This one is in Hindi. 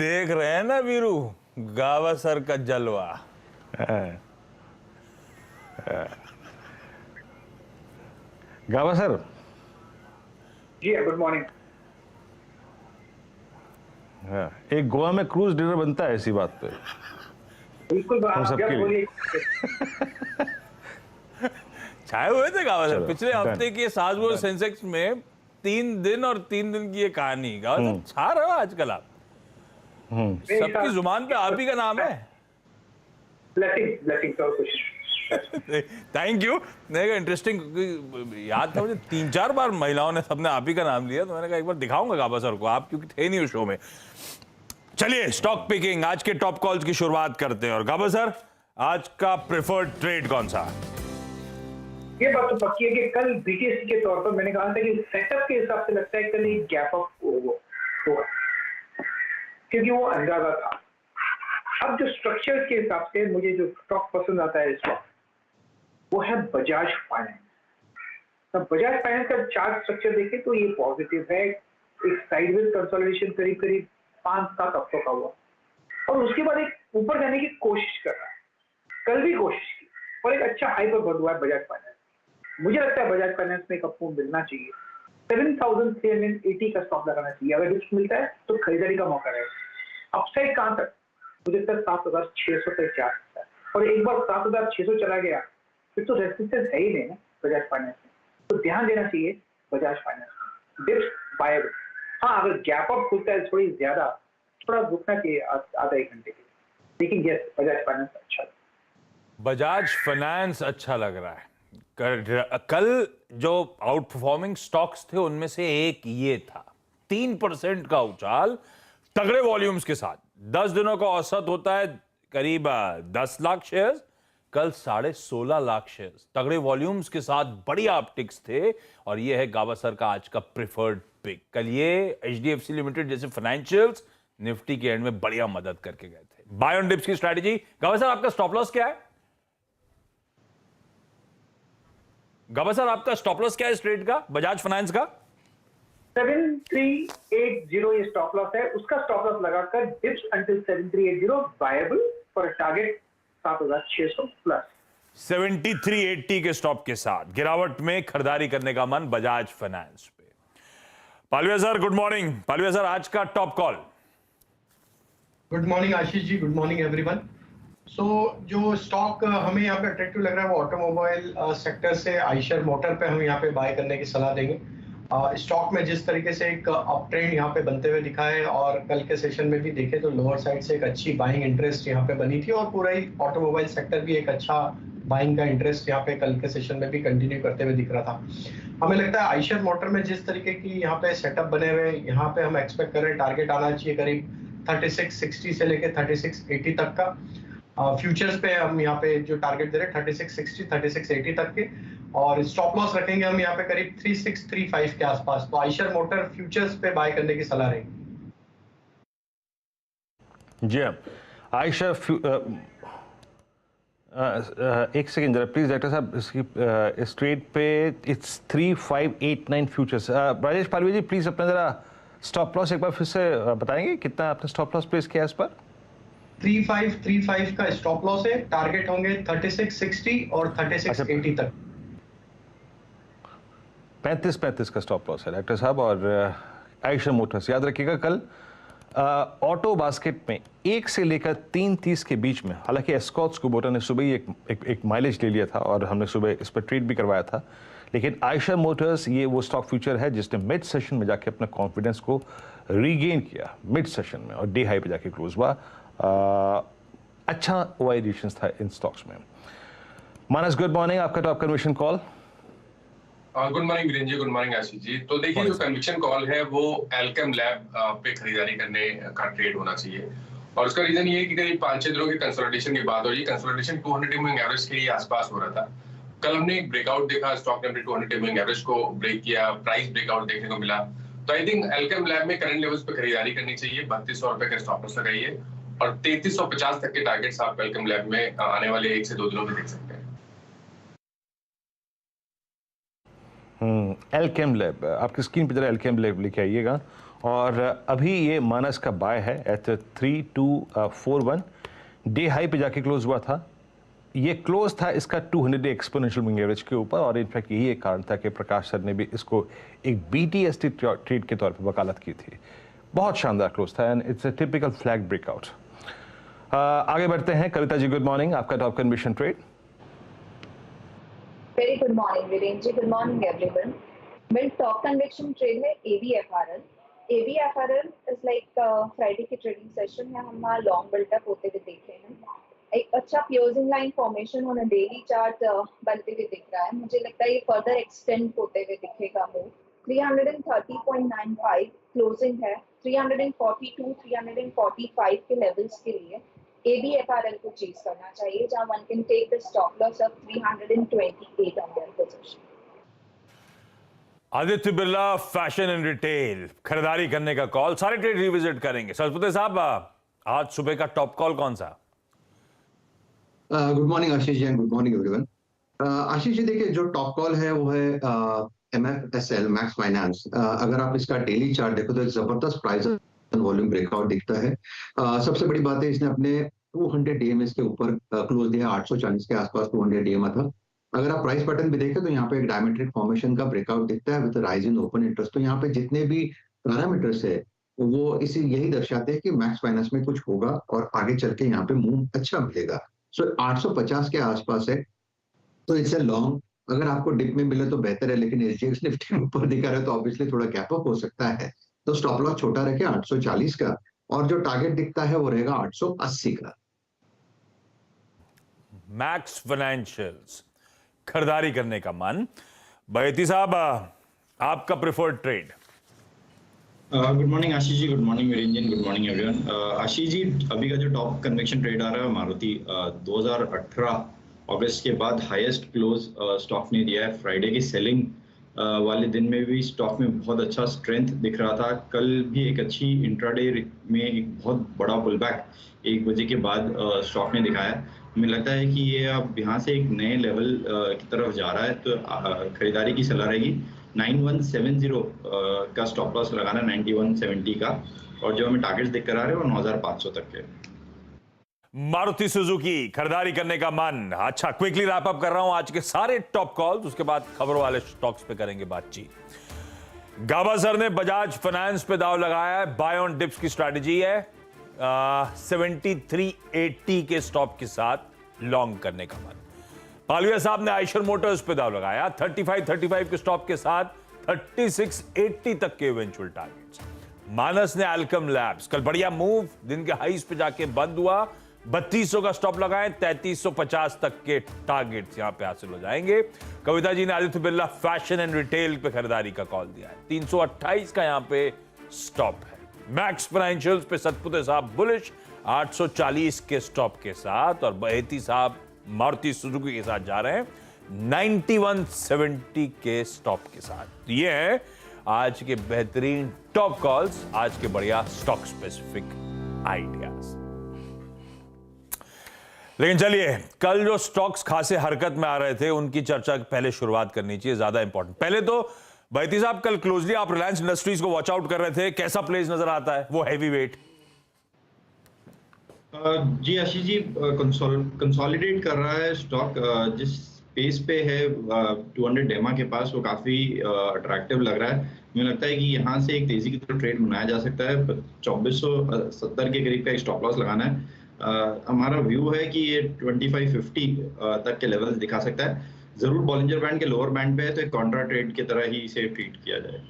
देख रहे हैं ना वीरू, गावस्कर का जलवा। गावस्कर जी गुड मॉर्निंग। एक गोवा में क्रूज डिनर बनता है इसी बात पे। बिल्कुल हम सबके लिए छाए हुए थे गावस्कर चलो, पिछले हफ्ते की साजगोर सेंसेक्स में 3 दिन और 3 दिन की ये कहानी। गावस्कर छा रहे हो आजकल आप, सबकी जुबान पे आप ही का नाम है। ब्लेसिंग और कुछ। Thank you. नहीं, इंटरेस्टिंग याद था मुझे, 3-4 बार महिलाओं ने सबने आप ही का नाम लिया, तो मैंने कहा एक बार दिखाऊंगा गावस्कर को, आप क्योंकि थे नहीं उस शो में। चलिए स्टॉक पिकिंग, आज के टॉप कॉल्स की शुरुआत करते हैं। और गावस्कर, आज का प्रेफर्ड ट्रेड कौन सा? ये बात तो पक्की है कि कल बीटीएससी के तौर पर मैंने कहा था कि सेटअप के हिसाब से लगता है कल एक गैप अप होगा, क्योंकि वो अंदाजा था। अब जो स्ट्रक्चर के हिसाब से मुझे जो स्टॉक पसंद आता है इस वक्त, वो है बजाज फाइनेंस। तो बजाज फाइनेंस का चार्ट स्ट्रक्चर देखें तो ये पॉजिटिव है। एक साइडवेज कंसोलिडेशन करीब करीब 5-7 हफ्तों का हुआ, और उसके बाद एक ऊपर जाने की कोशिश कर रहा है। कल भी कोशिश की और एक अच्छा हाई पर बंद हुआ है बजाज फाइनेंस। मुझे लगता है बजाज फाइनेंस में एक आपको मिलना चाहिए, 7,380 का स्टॉक लगाना चाहिए। अगर डिप्स मिलता है तो खरीदारी का मौका रहेगा। अपसाइड कहां तक? मुझे लगता है 7,600 तक जा सकता है, और एक बार 7,600 चला गया फिर तो रेजिस्टेंस है ही नहीं ना बजाज फाइनेंस में, तो ध्यान देना चाहिए बजाज फाइनेंस में। डिप्स बायबल, हाँ अगर गैप अप खुलता है थोड़ी ज्यादा, थोड़ा रुकना चाहिए आधा एक घंटे के लिए, लेकिन यस बजाज फाइनेंस अच्छा। बजाज फाइनेंस अच्छा लग रहा है। कल जो आउट परफॉर्मिंग स्टॉक्स थे उनमें से एक ये था, 3% का उछाल तगड़े वॉल्यूम्स के साथ। 10 दिनों का औसत होता है करीब 10 लाख शेयर्स, कल 16.5 लाख शेयर्स, तगड़े वॉल्यूम्स के साथ बढ़िया अपटिक्स थे। और ये है गावस्कर का आज का प्रेफर्ड पिक। कल ये एचडीएफसी लिमिटेड जैसे फाइनेंशियल्स निफ्टी के एंड में बढ़िया मदद करके गए थे। बाय ऑन डिप्स की स्ट्रैटेजी। गावस्कर, आपका स्टॉप लॉस क्या है? गावस्कर, आपका स्टॉप लॉस क्या है इस ट्रेड का, बजाज फाइनेंस का? 7380 ये स्टॉप लॉस है। उसका स्टॉप लॉस लगाकर dips until 7380 viable for a target 7,600 plus. 7380 के स्टॉप के साथ गिरावट में खरीदारी करने का मन बजाज फाइनेंस पे। Palvia sir, good morning. Palvia sir, आज का top call. Good morning Ashish ji, good morning everyone. सो जो स्टॉक हमें यहाँ पे अट्रैक्टिव लग रहा है वो ऑटोमोबाइल सेक्टर से आइशर मोटर पे हम यहाँ पे बाय करने की सलाह देंगे। स्टॉक में जिस तरीके से एक अप ट्रेंड यहाँ पे बनते हुए दिखा है, और कल के सेशन में भी देखे तो लोअर साइड से एक अच्छी बाइंग इंटरेस्ट यहाँ पे बनी थी, और पूरा ही ऑटोमोबाइल सेक्टर भी एक अच्छा बाइंग का इंटरेस्ट यहाँ पे कल के सेशन में भी कंटिन्यू करते हुए दिख रहा था। हमें लगता है आइशर मोटर में जिस तरीके की यहाँ पे सेटअप बने हुए, यहाँ पे हम एक्सपेक्ट कर रहे हैं टारगेट आना चाहिए करीब 3660 से लेके 3680 तक का। फ्यूचर्स पे हम यहाँ पे जो टारगेट दे रहे हैं 3660 3680 तक के, और स्टॉप लॉस रखेंगे हम यहाँ पे करीब 3635 के आसपास। तो आइशर मोटर फ्यूचर्स पे बाय करने की सलाह रहेगी। जी आयशा एक सेकेंड जरा प्लीज डॉक्टर साहब, इसकी इस ट्रेड पे it's 3589 futures. Rajesh Palvi ji please अपना जरा स्टॉप लॉस एक बार फिर से बताएंगे, कितना आपने स्टॉप लॉस प्लेस किया इस पर? 3535 का स्टॉप लॉस है, टारगेट होंगे 3660 और 3680 तक। 35 का स्टॉप लॉस है डॉक्टर साहब। और आयशर मोटर्स याद रखिएगा, कल ऑटो बास्केट में 1 से लेकर 3:30 के बीच में, हालांकि एस्कॉर्ट्स कुबोटा ने सुबह ही एक माइलेज ले लिया था और हमने सुबह इस पर ट्रेड भी करवाया था, लेकिन आयशर मोटर्स ये वो स्टॉक फ्यूचर है जिसने मिड सेशन में जाके अपना कॉन्फिडेंस को रीगेन किया मिड सेशन में, और डे हाई पे जाके क्लोज हुआ। अच्छा वाइडेशंस था इन स्टॉक्स में। मानस, गुड मॉर्निंग, आपका top conviction call. Good morning Virendra ji, good morning Ashish ji. तो देखिए जो कन्विक्शन कॉल है वो एल्केम लैब पे खरीदारी करने का ट्रेड होना चाहिए, और उसका रीजन ये है कि करीब 5-6 दिनों के कंसोलिडेशन के बाद, और ये कंसोलिडेशन 200 मूविंग एवरेज के आसपास हो रहा था। कल हमने एक ब्रेकआउट देखा, स्टॉक ने 200 मूविंग एवरेज को ब्रेक किया, प्राइस ब्रेकआउट देखने को मिला। तो आई थिंक एल्केम लैब में करंट लेवल्स पे खरीदारी करनी चाहिए। 3200 रुपए का स्टॉप लॉस लगाइए, और 3350 तक के टारगेट्स आप एल्केम लैब में आने वाले 1 से 2 दिनों में देख सकते हैं। एल्केम लैब, आपकी स्क्रीन पर जरा एल्केम लैब लेके आइएगा। और अभी ये माइनस का बाय है एट 3241। डे हाई पे जाके क्लोज हुआ था। ये क्लोज था इसका 200 डे एक्सपोनेंशियल मूविंग एवरेज के ऊपर, और इनफैक्ट यही एक कारण था कि प्रकाश सर ने भी इसको एक BTST ट्रेड के तौर पे वकालत की थी। बहुत शानदार क्लोज था and it's a typical flag breakout. आगे बढ़ते हैं। Kavita ji, good morning. आपका top conviction trade. Very good morning, Viren ji. Good morning, everyone. Well, top conviction trade है ABFRL. ABFRL is like Friday की trading session है, हम वहाँ long build up होते हुए देख रहे हैं। एक अच्छा closing line formation on a daily chart बनते हुए दिख रहा है। मुझे लगता है ये further extend होते हुए दिखेगा वो। 330.95 closing है, 342, 345 के levels के लिए ABFRL को चेज करना चाहिए, जहां one can take the stop loss of 328 on their position. Aditya Birla, fashion and retail, खरीदारी करने का कॉल। सारे ट्रेड रिविजिट करेंगे। सरस्वती साहब, आज सुबह का टॉप कॉल कौन सा? Good morning Ashish ji, good morning everyone. Ashish जी, देखिए जो टॉप कॉल है वो है MFSL मैक्स फाइनेंस। अगर आप इसका डेली चार्ट देखो तो एक जबरदस्त प्राइस वॉल्यूम ब्रेकआउट दिखता है। सबसे बड़ी बात है, इसने अपने 200 DMS के ऊपर क्लोज दिया, 840 के आसपास 200 DMA था। अगर आप प्राइस पैटर्न भी देखें तो यहाँ पे एक डायमेट्रिक फॉर्मेशन का ब्रेकआउट दिखता है with rise in open interest. तो यहाँ पे जितने भी पैरामीटर्स है वो इसी यही दर्शाते हैं कि मैक्स फाइनेंस में कुछ होगा और आगे चल के यहाँ पे मूव अच्छा मिलेगा। सो 850 के आसपास है, तो इट्स ए लॉन्ग। अगर आपको डिप में मिले तो बेहतर है, लेकिन SGX निफ्टी ऊपर दिखा रहा है तो ऑब्वियसली थोड़ा गैप अप हो सकता है। तो स्टॉप लॉस छोटा रखे 840 का, और जो टारगेट दिखता है वो रहेगा 880 का। मैक्स फाइनेंशियल्स, खरीदारी करने का मन। बैती साहब, आपका preferred trade. Good morning Ashish ji, good morning Virendra, good morning everyone. Ashish ji, अभी का जो टॉप कन्वेक्शन ट्रेड आ रहा है मारुति, 2018 अगस्त के बाद हाईएस्ट क्लोज स्टॉक ने दिया है। फ्राइडे की सेलिंग वाले दिन में भी स्टॉक में बहुत अच्छा स्ट्रेंथ दिख रहा था। कल भी एक अच्छी इंट्राडे में एक बहुत बड़ा पुलबैक 1 बजे के बाद स्टॉक ने दिखाया। हमें लगता है कि ये अब यहाँ से एक नए लेवल की तरफ जा रहा है, तो खरीदारी की सलाह रहेगी। 9170 का स्टॉप लॉस लगाना, 9170 का, और जो हमें टारगेट्स दिख कर आ रहे हैं वो 9500 तक के। मारुति सुजुकी, खरीदारी करने का मन। अच्छा, क्विकली रैप अप कर रहा हूं आज के सारे टॉप कॉल्स, उसके बाद खबरों वाले स्टॉक्स पे करेंगे बातचीत। गाबा सर ने बजाज फाइनेंस पे दाव लगाया है, बाय ऑन डिप्स की स्ट्रैटेजी है। 7380 के स्टॉप के साथ लॉन्ग करने का मन। पालविया साहब ने आयशर मोटर्स पे दाव लगाया, 3535 के स्टॉप के साथ 3680 तक के इवेंचुअल टारगेट्स। मानस ने एल्केम लैब्स, कल बढ़िया मूव, दिन के हाईज पे जाके बंद हुआ, 3200 का स्टॉप लगाएं, 3350 तक के टारगेट्स यहां पे हासिल हो जाएंगे। कविता जी ने Aditya Birla fashion and retail पे खरीदारी का कॉल दिया है, 328 का यहां पे स्टॉप है। मैक्स फाइनेंशियल्स पे सतपुते साहब बुलिश, 840 के स्टॉप के साथ, और बहेती साहब मारुति सुजुकी के साथ जा रहे हैं 9170 के स्टॉप के साथ। तो ये है आज के बेहतरीन टॉप कॉल्स, आज के बढ़िया स्टॉक स्पेसिफिक आइडियाज। लेकिन चलिए, कल जो स्टॉक्स खासे हरकत में आ रहे थे उनकी चर्चा पहले शुरुआत करनी चाहिए, ज्यादा इंपॉर्टेंट। पहले तो बैती साहब, कल क्लोजली आप रिलायंस इंडस्ट्रीज को वॉच आउट कर रहे थे, कैसा प्लेस नजर आता है वो हैवी वेट? जी आशीष जी, कंसोलिडेट कर रहा है स्टॉक, जिस पेस पे है 200 डेमा के पास, वो काफी अट्रैक्टिव लग रहा है। मुझे लगता है कि यहाँ से एक तेजी की तरफ ट्रेड बनाया जा सकता है। 2470 के करीब का एक स्टॉप लॉस लगाना है। हमारा व्यू है कि ये 2550 तक के लेवल्स दिखा सकता है। जरूर बॉलिंजर बैंड के लोअर बैंड पे है, तो एक कॉन्ट्रा ट्रेड की तरह ही इसे ट्रीट किया जाए।